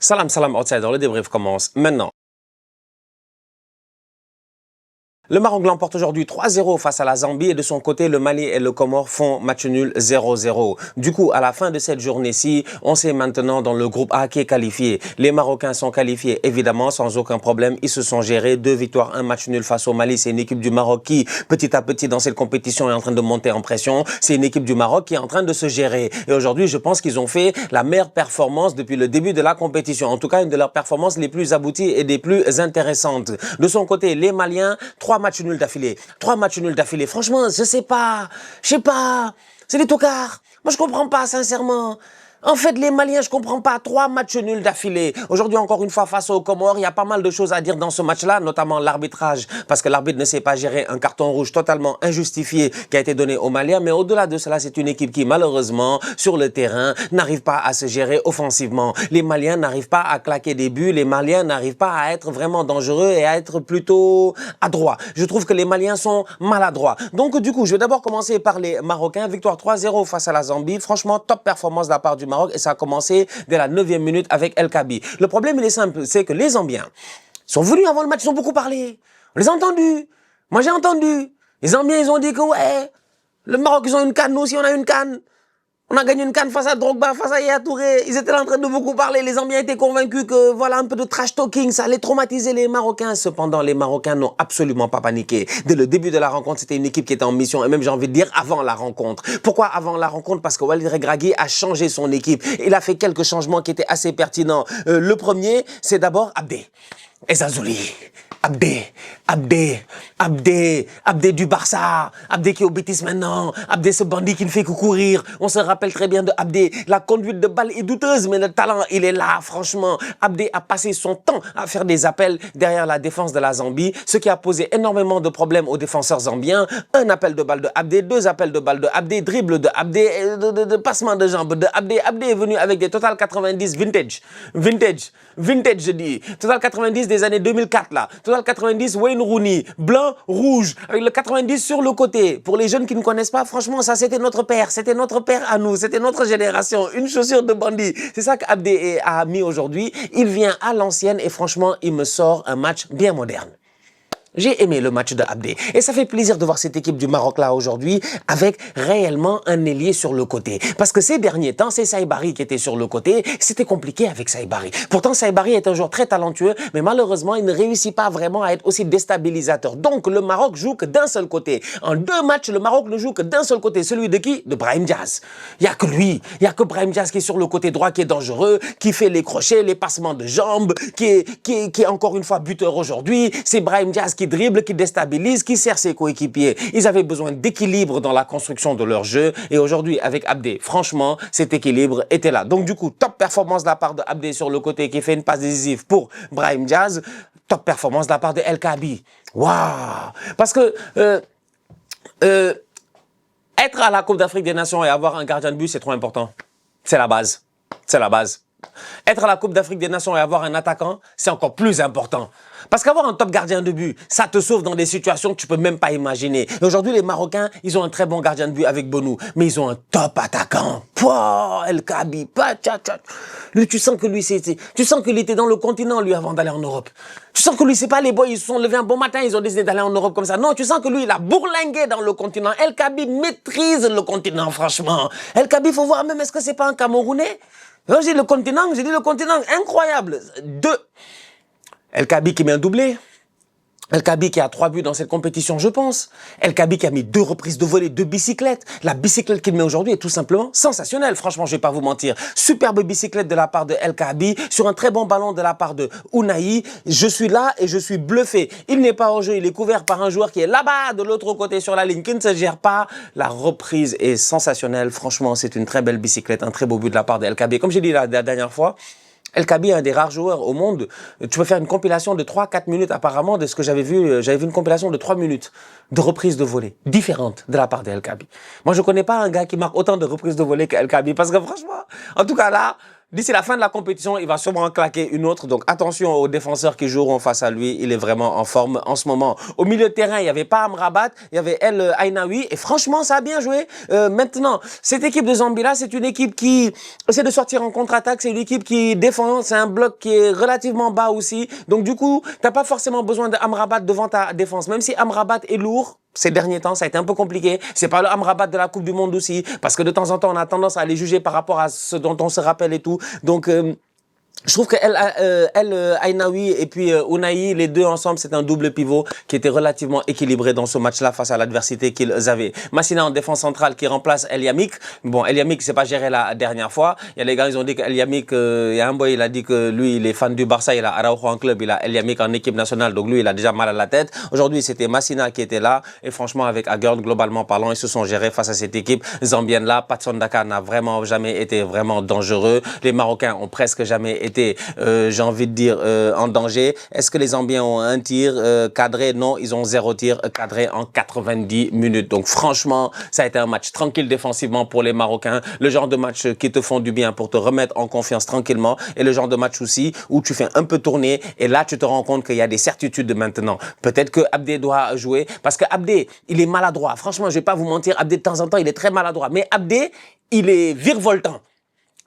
Salam, salam, outsider, le débrief commence maintenant. Le Maroc l'emporte aujourd'hui 3-0 face à la Zambie et de son côté, le Mali et le Comore font match nul 0-0. Du coup, à la fin de cette journée-ci, on sait maintenant dans le groupe A qui est qualifié. Les Marocains sont qualifiés évidemment sans aucun problème. Ils se sont gérés. 2 victoires, 1 match nul face au Mali. C'est une équipe du Maroc qui, petit à petit dans cette compétition, est en train de monter en pression. C'est une équipe du Maroc qui est en train de se gérer. Et aujourd'hui, je pense qu'ils ont fait la meilleure performance depuis le début de la compétition. En tout cas, une de leurs performances les plus abouties et des plus intéressantes. De son côté, les Maliens, 3 matchs nuls d'affilée. 3 matchs nuls d'affilée. Franchement, je sais pas. C'est des tocards. Moi, je comprends pas, sincèrement. En fait, les Maliens, je comprends pas. 3 matchs nuls d'affilée. Aujourd'hui, encore une fois, face aux Comores, il y a pas mal de choses à dire dans ce match-là, notamment l'arbitrage, parce que l'arbitre ne sait pas gérer un carton rouge totalement injustifié qui a été donné aux Maliens. Mais au-delà de cela, c'est une équipe qui, malheureusement, sur le terrain, n'arrive pas à se gérer offensivement. Les Maliens n'arrivent pas à claquer des buts. Les Maliens n'arrivent pas à être vraiment dangereux et à être plutôt adroits. Je trouve que les Maliens sont maladroits. Donc, du coup, je vais d'abord commencer par les Marocains. Victoire 3-0 face à la Zambie. Franchement, top performance de la part du Maroc et ça a commencé dès la 9e minute avec El Kaabi. Le problème, il est simple, c'est que les Zambiens sont venus avant le match, ils ont beaucoup parlé. On les a entendus. Moi, j'ai entendu. Les Zambiens, ils ont dit que ouais, le Maroc, ils ont une canne, nous aussi, on a une canne. On a gagné une canne face à Drogba, face à Yaya Touré. Ils étaient là en train de beaucoup parler. Les Zambiens étaient convaincus que, voilà, un peu de trash talking, ça allait traumatiser les Marocains. Cependant, les Marocains n'ont absolument pas paniqué. Dès le début de la rencontre, c'était une équipe qui était en mission. Et même, j'ai envie de dire, avant la rencontre. Pourquoi avant la rencontre? Parce que Walid Regragui a changé son équipe. Il a fait quelques changements qui étaient assez pertinents. Le premier, c'est d'abord Abdé. Ezazouli. Abdé du Barça, Abdé qui est au Betis maintenant, Abdé ce bandit qui ne fait que courir. On se rappelle très bien de Abdé. La conduite de balle est douteuse, mais le talent, il est là, franchement. Abdé a passé son temps à faire des appels derrière la défense de la Zambie, ce qui a posé énormément de problèmes aux défenseurs zambiens. Un appel de balle de Abdé, 2 appels de balle de Abdé, dribble de Abdé, de passement de jambes de Abdé. Abdé est venu avec des Total 90 vintage, je dis. Total 90 des années 2004, là. Total 90 Wayne Rooney, blanc, rouge, avec le 90 sur le côté. Pour les jeunes qui ne connaissent pas, franchement, ça c'était notre père à nous, c'était notre génération, une chaussure de bandit. C'est ça qu'Abdé a mis aujourd'hui. Il vient à l'ancienne et franchement, il me sort un match bien moderne. J'ai aimé le match de Abdé. Et ça fait plaisir de voir cette équipe du Maroc là aujourd'hui avec réellement un ailier sur le côté. Parce que ces derniers temps, c'est Saïbari qui était sur le côté. C'était compliqué avec Saïbari. Pourtant, Saïbari est un joueur très talentueux, mais malheureusement, il ne réussit pas vraiment à être aussi déstabilisateur. Donc, le Maroc joue que d'un seul côté. En 2 matchs, le Maroc ne joue que d'un seul côté. Celui de qui? De Brahim Diaz. Il n'y a que lui. Il n'y a que Brahim Diaz qui est sur le côté droit, qui est dangereux, qui fait les crochets, les passements de jambes, qui est encore une fois buteur aujourd'hui. C'est Brahim Diaz qui dribble, qui déstabilise, qui sert ses coéquipiers. Ils avaient besoin d'équilibre dans la construction de leur jeu. Et aujourd'hui, avec Abdé, franchement, cet équilibre était là. Donc du coup, top performance de la part de Abdé sur le côté qui fait une passe décisive pour Brahim Diaz. Top performance de la part de El Kaabi. Waouh! Parce que être à la Coupe d'Afrique des Nations et avoir un gardien de but, c'est trop important. C'est la base. C'est la base. Être à la Coupe d'Afrique des Nations et avoir un attaquant, c'est encore plus important. Parce qu'avoir un top gardien de but, ça te sauve dans des situations que tu peux même pas imaginer. Et aujourd'hui, les Marocains, ils ont un très bon gardien de but avec Bonou, mais ils ont un top attaquant. Pouah, El Kaabi, lui, tu sens que lui, tu sens qu'il était dans le continent, lui, avant d'aller en Europe. Tu sens que lui, c'est pas les boys, ils se sont levés un bon matin, ils ont décidé d'aller en Europe comme ça. Non, tu sens que lui, il a bourlingué dans le continent. El Kaabi maîtrise le continent, franchement. El Kaabi, faut voir même, est-ce que c'est pas un Camerounais? J'ai dit le continent, incroyable. 2. El Kaabi qui met un doublé. El Kaabi qui a 3 buts dans cette compétition, je pense. El Kaabi qui a mis 2 reprises de volée, 2 bicyclettes. La bicyclette qu'il met aujourd'hui est tout simplement sensationnelle. Franchement, je vais pas vous mentir. Superbe bicyclette de la part de El Kaabi sur un très bon ballon de la part de Ounahi. Je suis là et je suis bluffé. Il n'est pas au jeu, il est couvert par un joueur qui est là-bas, de l'autre côté sur la ligne, qui ne se gère pas. La reprise est sensationnelle. Franchement, c'est une très belle bicyclette, un très beau but de la part de El Kaabi. Comme j'ai dit la dernière fois, El Kaabi est un des rares joueurs au monde. Tu peux faire une compilation de 3-4 minutes apparemment de ce que j'avais vu. J'avais vu une compilation de 3 minutes de reprises de volée différentes de la part d'El Kaabi. Moi, je connais pas un gars qui marque autant de reprises de volée qu'El Kaabi parce que franchement, en tout cas là, d'ici la fin de la compétition, il va sûrement en claquer une autre. Donc attention aux défenseurs qui joueront face à lui. Il est vraiment en forme en ce moment. Au milieu de terrain, il n'y avait pas Amrabat, il y avait El Ainaoui. Et franchement, ça a bien joué. Maintenant, cette équipe de Zambie-là, c'est une équipe qui essaie de sortir en contre-attaque. C'est une équipe qui défend. C'est un bloc qui est relativement bas aussi. Donc du coup, t'as pas forcément besoin d'Amrabat devant ta défense. Même si Amrabat est lourd, ces derniers temps, ça a été un peu compliqué. C'est pas le Amrabat de la Coupe du Monde aussi, parce que de temps en temps, on a tendance à les juger par rapport à ce dont on se rappelle et tout. Donc, je trouve que El Ainaoui et puis Ounahi, les deux ensemble, c'est un double pivot qui était relativement équilibré dans ce match-là face à l'adversité qu'ils avaient. Massina en défense centrale qui remplace El Yamik. Bon, El Yamik s'est pas géré la dernière fois. Il y a les gars, ils ont dit qu'El Yamik, il y a un boy, il a dit que lui, il est fan du Barça, il a Araujo en club, il a El Yamik en équipe nationale, donc lui, il a déjà mal à la tête. Aujourd'hui, c'était Massina qui était là et franchement, avec Agurd, globalement parlant, ils se sont gérés face à cette équipe zambienne-là. Patson Daka n'a vraiment jamais été vraiment dangereux. Les Marocains ont presque jamais été, j'ai envie de dire, en danger. Est-ce que les Zambiens ont un tir cadré? Non, ils ont 0 tir cadré en 90 minutes. Donc franchement, ça a été un match tranquille défensivement pour les Marocains. Le genre de match qui te font du bien pour te remettre en confiance tranquillement. Et le genre de match aussi où tu fais un peu tourner et là, tu te rends compte qu'il y a des certitudes maintenant. Peut-être que Abdé doit jouer parce que Abdé, il est maladroit. Franchement, je vais pas vous mentir, Abdé de temps en temps, il est très maladroit. Mais Abdé, il est virevoltant.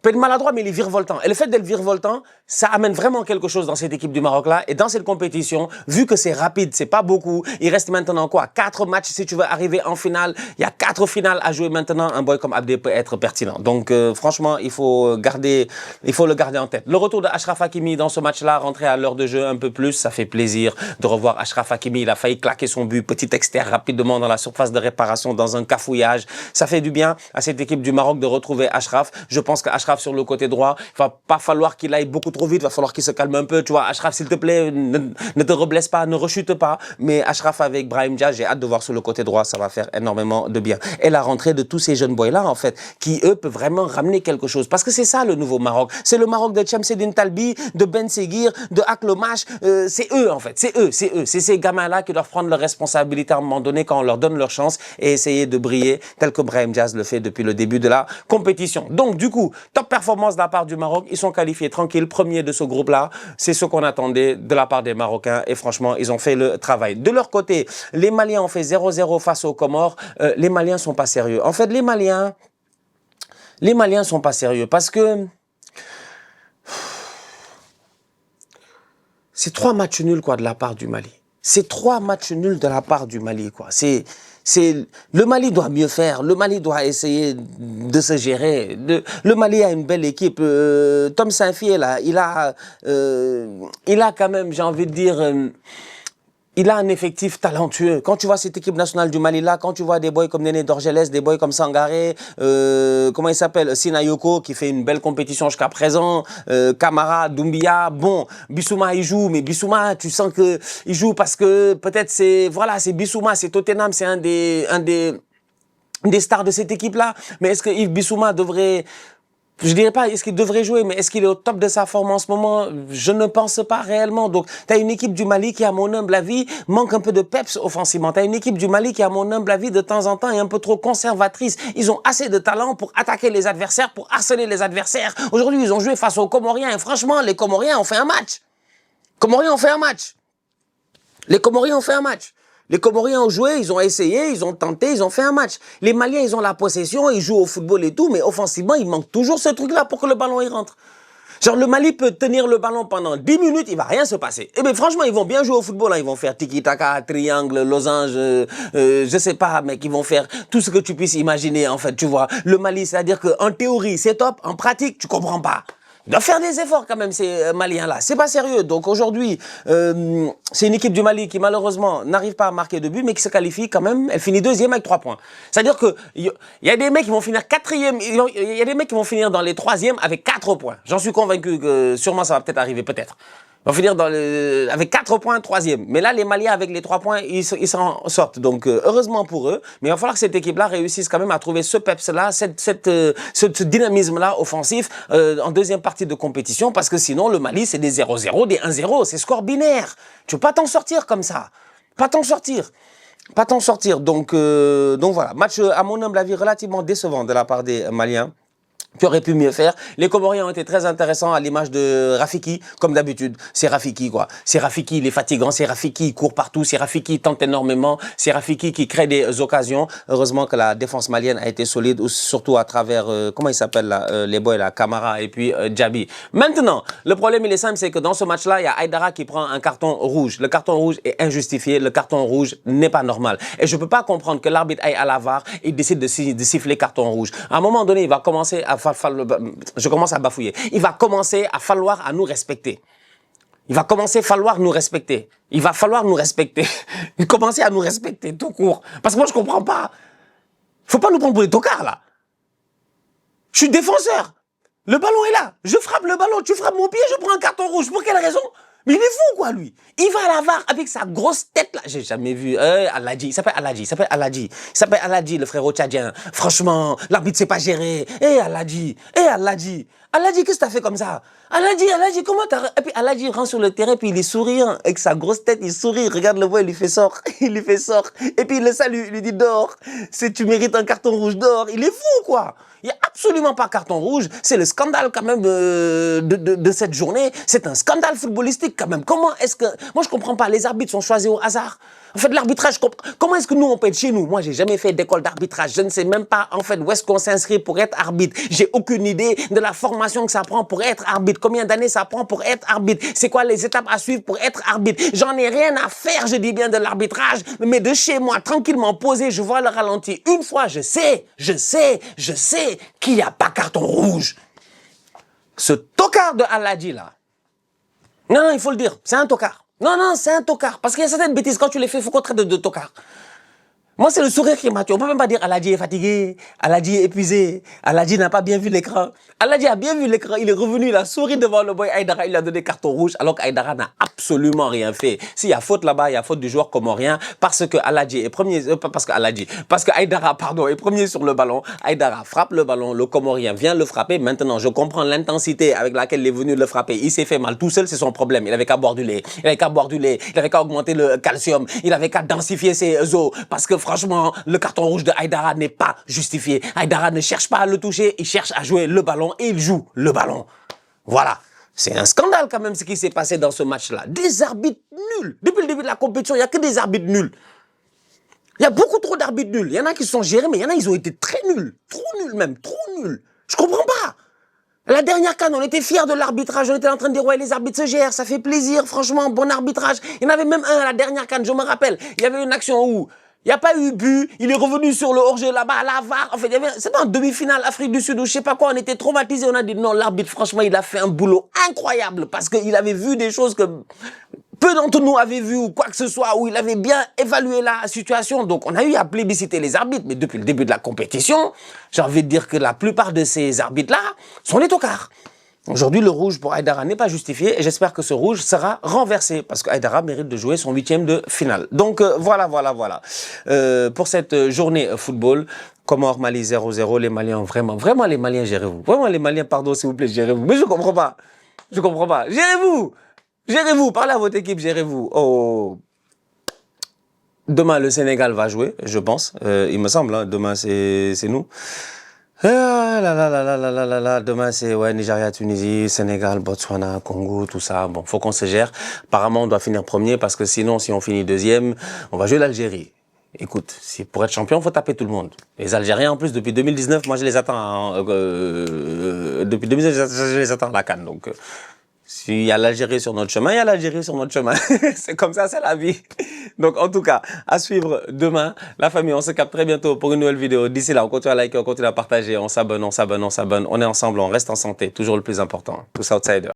Peut être maladroit, mais il est virevoltant. Et le fait d'être virevoltant, ça amène vraiment quelque chose dans cette équipe du Maroc-là. Et dans cette compétition, vu que c'est rapide, c'est pas beaucoup, il reste maintenant quoi? 4 matchs si tu veux arriver en finale. Il y a 4 finales à jouer maintenant. Un boy comme Abdé peut être pertinent. Donc, franchement, il faut le garder en tête. Le retour de Achraf Hakimi dans ce match-là, rentré à l'heure de jeu un peu plus, ça fait plaisir de revoir Achraf Hakimi. Il a failli claquer son but, petit externe rapidement dans la surface de réparation, dans un cafouillage. Ça fait du bien à cette équipe du Maroc de retrouver Achraf. Je pense qu'Achraf sur le côté droit, il va pas falloir qu'il aille beaucoup trop vite, il va falloir qu'il se calme un peu, tu vois. Achraf, s'il te plaît, ne te reblesse pas, ne rechute pas. Mais Achraf avec Brahim Diaz, j'ai hâte de voir sur le côté droit, ça va faire énormément de bien. Et la rentrée de tous ces jeunes boys-là, en fait, qui eux peuvent vraiment ramener quelque chose. Parce que c'est ça le nouveau Maroc. C'est le Maroc de Chamsedine Talbi, de Ben Seguir, de Aklomash. C'est eux, en fait. C'est eux. C'est ces gamins-là qui doivent prendre leurs responsabilités à un moment donné quand on leur donne leur chance et essayer de briller tel que Brahim Diaz le fait depuis le début de la compétition. Donc, du coup, top performance de la part du Maroc. Ils sont qualifiés tranquilles, premiers de ce groupe-là. C'est ce qu'on attendait de la part des Marocains et franchement, ils ont fait le travail. De leur côté, les Maliens ont fait 0-0 face aux Comores. Les Maliens sont pas sérieux. En fait, les Maliens sont pas sérieux parce que c'est 3 matchs nuls quoi de la part du Mali. C'est 3 matchs nuls de la part du Mali quoi. Le Mali doit mieux faire. Le Mali doit essayer de se gérer. Le Mali a une belle équipe. Tom Saint-Fier là, il a quand même, j'ai envie de dire. Il a un effectif talentueux. Quand tu vois cette équipe nationale du Mali là, quand tu vois des boys comme Néné Dorgelès, des boys comme Sangaré, comment il s'appelle, Sinayoko qui fait une belle compétition jusqu'à présent, Kamara, Doumbia, bon, Bissouma il joue, mais Bissouma tu sens que il joue parce que peut-être c'est Bissouma, c'est Tottenham, c'est un des stars de cette équipe là. Mais est-ce que Yves Bissouma devrait je dirais pas est-ce qu'il devrait jouer, mais est-ce qu'il est au top de sa forme en ce moment? Je ne pense pas réellement. Donc, tu as une équipe du Mali qui, à mon humble avis, manque un peu de peps offensivement. Tu as une équipe du Mali qui, à mon humble avis, de temps en temps, est un peu trop conservatrice. Ils ont assez de talent pour attaquer les adversaires, pour harceler les adversaires. Aujourd'hui, ils ont joué face aux Comoriens. Et franchement, les Comoriens ont fait un match. Les Comoriens ont joué, ils ont essayé, ils ont tenté, ils ont fait un match. Les Maliens, ils ont la possession, ils jouent au football et tout, mais offensivement, il manque toujours ce truc-là pour que le ballon y rentre. Genre, le Mali peut tenir le ballon pendant 10 minutes, il va rien se passer. Eh bien, franchement, ils vont bien jouer au football, hein. Ils vont faire tiki-taka, triangle, losange, je sais pas, mec, ils vont faire tout ce que tu puisses imaginer, en fait, tu vois. Le Mali, c'est-à-dire qu'en théorie, c'est top, en pratique, tu comprends pas. Ils doivent faire des efforts quand même, ces Maliens-là. C'est pas sérieux. Donc aujourd'hui, c'est une équipe du Mali qui malheureusement n'arrive pas à marquer de but, mais qui se qualifie quand même. Elle finit 2e avec 3 points. C'est-à-dire que il y a des mecs qui vont finir 4e. Il y a des mecs qui vont finir dans les 3e avec 4 points. J'en suis convaincu que sûrement ça va peut-être arriver, peut-être. Ils vont finir avec 4 points, 3e. Mais là, les Maliens, avec les 3 points, ils s'en sortent. Donc, heureusement pour eux. Mais il va falloir que cette équipe-là réussisse quand même à trouver ce peps-là, ce dynamisme-là offensif en deuxième partie de compétition. Parce que sinon, le Mali, c'est des 0-0, des 1-0. C'est score binaire. Tu peux pas t'en sortir comme ça. Pas t'en sortir. Donc voilà. Match, à mon humble avis, relativement décevant de la part des Maliens. qui aurait pu mieux faire. Les Comoriens ont été très intéressants à l'image de Rafiki, comme d'habitude. C'est Rafiki, quoi. C'est Rafiki, il est fatigant. C'est Rafiki, il court partout. C'est Rafiki, il tente énormément. C'est Rafiki qui crée des occasions. Heureusement que la défense malienne a été solide, surtout à travers, comment il s'appelle là, les boys, là, Camara et puis Djabi. Maintenant, le problème, il est simple, c'est que dans ce match-là, il y a Aïdara qui prend un carton rouge. Le carton rouge est injustifié. Le carton rouge n'est pas normal. Et je peux pas comprendre que l'arbitre aille à la VAR et décide de siffler carton rouge. À un moment donné, il va commencer à je commence à bafouiller. Il va commencer à falloir à nous respecter. Il va commencer à falloir nous respecter. Il va falloir nous respecter. Commencer à nous respecter tout court. Parce que moi, je comprends pas. Faut pas nous prendre pour des tocards, là. Je suis défenseur. Le ballon est là. Je frappe le ballon. Tu frappes mon pied, je prends un carton rouge. Pour quelle raison? Mais il est fou, quoi, lui. Il va à la VAR avec sa grosse tête, là. J'ai jamais vu. Aladji. Il s'appelle Aladji. Il s'appelle Aladji, le frérot tchadien. Franchement, l'arbitre sait pas gérer. Aladji. Aladji. Aladji, qu'est-ce que t'as fait comme ça? Aladji, comment t'as... Et puis Aladji rentre sur le terrain, puis il est souriant. Avec sa grosse tête, il sourit. Regarde le voix, il lui fait sort. Il lui fait sort. Et puis il le salue. Il lui dit dors. Tu mérites un carton rouge, dors. Il est fou, quoi. Il n'y a absolument pas carton rouge. C'est le scandale quand même de cette journée. C'est un scandale footballistique quand même. Comment est-ce que... Moi, je comprends pas. Les arbitres sont choisis au hasard. En fait, l'arbitrage, comment est-ce que nous, on peut être chez nous? Moi, j'ai jamais fait d'école d'arbitrage. Je ne sais même pas, en fait, où est-ce qu'on s'inscrit pour être arbitre. J'ai aucune idée de la formation que ça prend pour être arbitre. Combien d'années ça prend pour être arbitre? C'est quoi les étapes à suivre pour être arbitre? J'en ai rien à faire, je dis bien, de l'arbitrage. Mais de chez moi, tranquillement posé, je vois le ralenti. Une fois, je sais qu'il n'y a pas carton rouge. Ce tocard de Aladji, là. Non, il faut le dire. C'est un tocard. Non, c'est un tocard. Parce qu'il y a certaines bêtises, quand tu les fais, il faut qu'on traite de tocard. Moi, c'est le sourire qui m'a tué. On peut même pas dire Aladji est fatigué, Aladji est épuisé, Aladji n'a pas bien vu l'écran. Aladji a bien vu l'écran, il est revenu, il a souri devant le boy Aïdara, il lui a donné carton rouge, alors qu'Aïdara n'a absolument rien fait. S'il y a faute là-bas, il y a faute du joueur comorien, parce que Aladji est premier, parce que Aïdara, pardon, est premier sur le ballon. Aïdara frappe le ballon, le comorien vient le frapper. Maintenant, je comprends l'intensité avec laquelle il est venu le frapper. Il s'est fait mal tout seul, c'est son problème. Il avait qu'à boire du lait, il avait qu'à augmenter le calcium, il avait qu'à densifier ses os, parce que franchement, le carton rouge de Aïdara n'est pas justifié. Aïdara ne cherche pas à le toucher, il cherche à jouer le ballon et il joue le ballon. Voilà. C'est un scandale quand même ce qui s'est passé dans ce match-là. Des arbitres nuls. Depuis le début de la compétition, il n'y a que des arbitres nuls. Il y a beaucoup trop d'arbitres nuls. Il y en a qui sont gérés, mais il y en a ils ont été très nuls. Trop nuls même, trop nuls. Je comprends pas. La dernière CAN, on était fiers de l'arbitrage, on était en train de dire ouais les arbitres se gèrent, ça fait plaisir, franchement, bon arbitrage. Il y en avait même un à la dernière CAN, je me rappelle. Il y avait une action où il n'y a pas eu but, il est revenu sur le hors-jeu là-bas à la VAR. En fait, c'était en demi-finale Afrique du Sud ou je sais pas quoi, on était traumatisés, on a dit non, l'arbitre franchement il a fait un boulot incroyable parce qu'il avait vu des choses que peu d'entre nous avaient vu ou quoi que ce soit, où il avait bien évalué la situation. Donc, on a eu à plébisciter les arbitres. Mais depuis le début de la compétition, j'ai envie de dire que la plupart de ces arbitres-là sont des tocards. Aujourd'hui, le rouge pour Aïdara n'est pas justifié et j'espère que ce rouge sera renversé parce qu'Aïdara mérite de jouer son 8e de finale. Donc, voilà. Pour cette journée football, Comores Mali 0-0, les Maliens, vraiment les Maliens, gérez-vous. Vraiment les Maliens, pardon s'il vous plaît, gérez-vous. Mais je comprends pas. Gérez-vous, parlez à votre équipe, gérez-vous. Oh. Demain, le Sénégal va jouer, je pense. Il me semble, hein, demain, c'est nous. Demain, c'est ouais, Nigeria, Tunisie, Sénégal, Botswana, Congo, tout ça. Bon, faut qu'on se gère. Apparemment, on doit finir premier parce que sinon, si on finit deuxième, on va jouer l'Algérie. Écoute, pour être champion, il faut taper tout le monde. Les Algériens, en plus, depuis 2019, moi, je les attends. Depuis 2019, je les attends à la CAN. Donc, s'il y a l'Algérie sur notre chemin, il y a l'Algérie sur notre chemin. C'est comme ça, c'est la vie. Donc, en tout cas, à suivre demain. La famille, on se capte très bientôt pour une nouvelle vidéo. D'ici là, on continue à liker, on continue à partager, on s'abonne. On est ensemble, on reste en santé. Toujours le plus important. Tous outsiders.